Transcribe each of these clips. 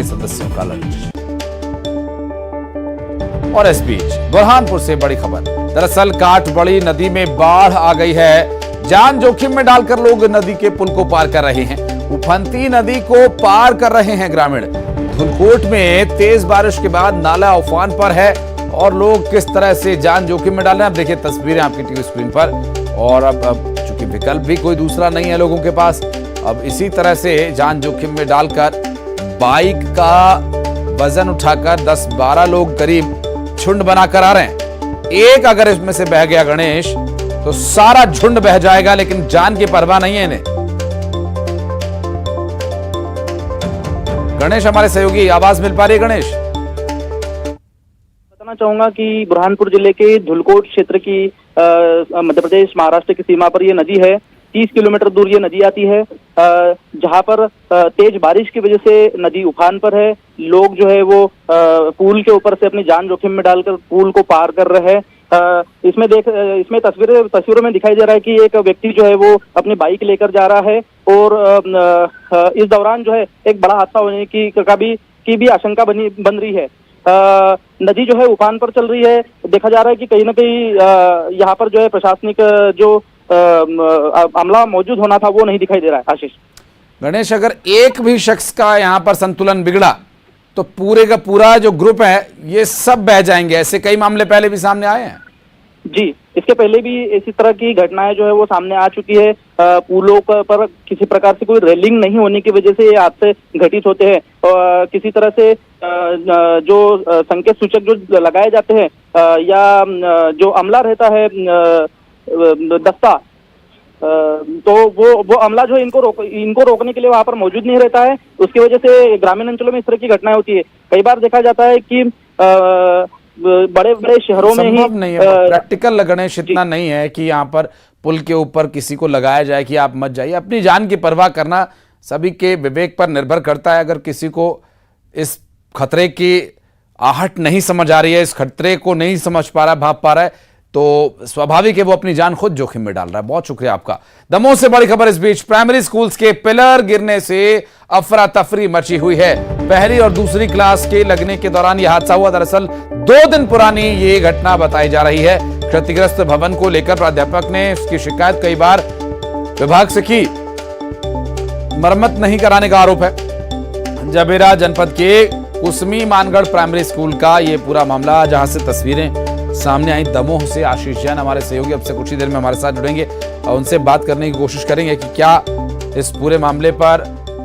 सदस्यों का लंच। और इस बीच बुरहानपुर से बड़ी खबर। दरअसल काठबड़ी नदी में बाढ़ आ गई है। जान जोखिम में डालकर लोग नदी के पुल को पार कर रहे हैं। उफनती नदी को पार कर रहे हैं ग्रामीण। धुलकोट में तेज बारिश के बाद नाला उफान पर है और लोग किस तरह से जान जोखिम में डाल रहे हैं। अब देखिए तस्वीरें आपकी टीवी स्क्रीन पर। और अब चूंकि विकल्प भी कोई दूसरा नहीं है लोगों के पास, अब इसी तरह से जान जोखिम में डालकर बाइक का वजन उठाकर 10-12 लोग करीब झुंड बनाकर आ रहे हैं। एक अगर इसमें से बह गया गणेश तो सारा झुंड बह जाएगा, लेकिन जान की परवाह नहीं है इन्हें। गणेश हमारे सहयोगी, आवाज मिल पा रही है गणेश? बताना चाहूंगा कि बुरहानपुर जिले के धुलकोट क्षेत्र की मध्य प्रदेश महाराष्ट्र की सीमा पर यह नदी है। 30 किलोमीटर दूर ये नदी आती है, जहां पर तेज बारिश की वजह से नदी उफान पर है। लोग जो है वो पुल के ऊपर से अपनी जान जोखिम में डालकर पुल को पार कर रहे हैं। इसमें तस्वीरों में दिखाई दे रहा है कि एक व्यक्ति जो है वो अपनी बाइक लेकर जा रहा है और इस दौरान जो है एक बड़ा हादसा होने की भी आशंका बन रही है। नदी जो है उफान पर चल रही है। देखा जा रहा है कि कहीं ना कहीं यहाँ पर जो है प्रशासनिक जो अमला मौजूद होना था वो नहीं दिखाई दे रहा है। आशीष, गणेश, अगर एक भी शख्स का यहाँ पर संतुलन बिगड़ा तो पूरे का पूरा जो ग्रुप है ये सब बह जाएंगे। ऐसे कई मामले पहले भी सामने आए हैं। जी, इसके पहले भी इसी तरह की घटनाएं जो है वो सामने आ चुकी है। पुलों पर किसी प्रकार से कोई रेलिंग नहीं होने की वजह से ये हादसे घटित होते हैं। किसी तरह से जो संकेत सूचक जो लगाए जाते हैं या जो अमला रहता है दस्ता, तो वो अमला जो है इनको रोकने के लिए वहां पर मौजूद नहीं रहता है। उसकी वजह से ग्रामीण अंचलों में इस तरह की घटनाएं होती है। कई बार देखा जाता है कि बड़े बड़े शहरों में ही नहीं है, प्रैक्टिकल गणेश इतना नहीं है कि यहाँ पर पुल के ऊपर किसी को लगाया जाए कि आप मत जाइए। अपनी जान की परवाह करना सभी के विवेक पर निर्भर करता है। अगर किसी को इस खतरे की आहट नहीं समझ आ रही है, इस खतरे को नहीं समझ पा रहा, भाप पा रहा है, तो स्वाभाविक है वो अपनी जान खुद जोखिम में डाल रहा है। बहुत शुक्रिया आपका। दमोह से बड़ी खबर इस बीच। प्राइमरी स्कूल्स के पिलर गिरने से अफरा तफरी मची हुई है। पहली और दूसरी क्लास के लगने के दौरान यह हादसा हुआ। दरअसल 2 दिन पुरानी ये घटना बताई जा रही है। क्षतिग्रस्त भवन को लेकर प्राध्यापक ने इसकी शिकायत कई बार विभाग से की। मरम्मत नहीं कराने का आरोप है। जबेरा जनपद के कुसमी मानगढ़ प्राइमरी स्कूल का ये पूरा मामला, जहां से तस्वीरें सामने आई। दमोह से आशीष जैन हमारे सहयोगी अब से कुछ ही देर में हमारे साथ जुड़ेंगे और उनसे बात करने की कोशिश करेंगे कि क्या इस पूरे मामले पर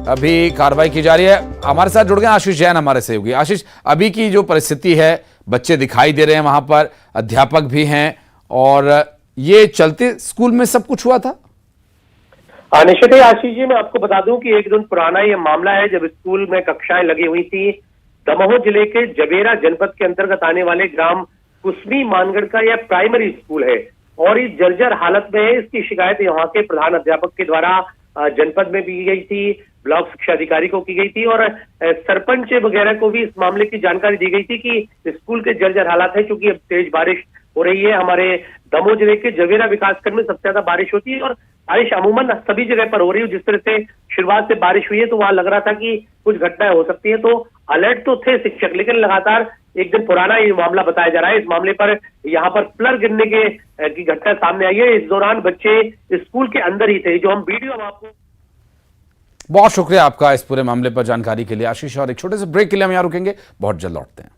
अभी कार्रवाई की जा रही है। हमारे साथ जुड़ गए आशीष जैन हमारे सहयोगी। आशीष, अभी की जो परिस्थिति है, बच्चे दिखाई दे रहे हैं वहां पर, अध्यापक भी हैं, और ये चलते स्कूल में सब कुछ हुआ था? निश्चित ही आशीष जी, मैं आपको बता दूं कि 1 दिन पुराना ये मामला है जब स्कूल में कक्षाएं लगी हुई थी। दमोह जिले के जबेरा जनपद के अंतर्गत आने वाले ग्राम कुसमी मानगढ़ का यह प्राइमरी स्कूल है और इस जर्जर हालत में है। इसकी शिकायत यहाँ के प्रधान अध्यापक के द्वारा जनपद में भी की गई थी, ब्लॉक शिक्षा अधिकारी को की गई थी और सरपंच वगैरह को भी इस मामले की जानकारी दी गई थी कि स्कूल के जर्जर हालात है। क्योंकि अब तेज बारिश हो रही है। हमारे दमोह जिले के जवेरा विकासखंड में सबसे ज्यादा बारिश होती है और बारिश अमूमन सभी जगह पर हो रही है। जिस तरह से शुरुआत से बारिश हुई है तो वहां लग रहा था कि कुछ घटनाएं हो सकती है, तो अलर्ट तो थे शिक्षक, लेकिन लगातार 1 दिन पुराना ये मामला बताया जा रहा है। इस मामले पर यहाँ पर पिलर गिरने की घटना सामने आई है। इस दौरान बच्चे स्कूल के अंदर ही थे, जो हम वीडियो हम आपको। बहुत शुक्रिया आपका इस पूरे मामले पर जानकारी के लिए आशीष, और एक छोटे से ब्रेक के लिए हम यहाँ रुकेंगे, बहुत जल्द लौटते हैं।